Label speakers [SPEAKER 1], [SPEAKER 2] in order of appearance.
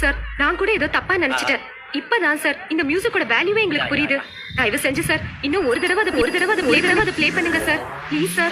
[SPEAKER 1] Sir, நான் கூட ஏதோ தப்பா நினைச்சிட்டேன். இப்பதான் சார் இந்த மியூசிக்கோட வேல்யூவே எங்களுக்கு புரியுது. தயவு செஞ்சு சார் இன்னும் ஒரு தடவை அதை ப்ளே பண்ணுங்க சார், ப்ளீஸ் சார்.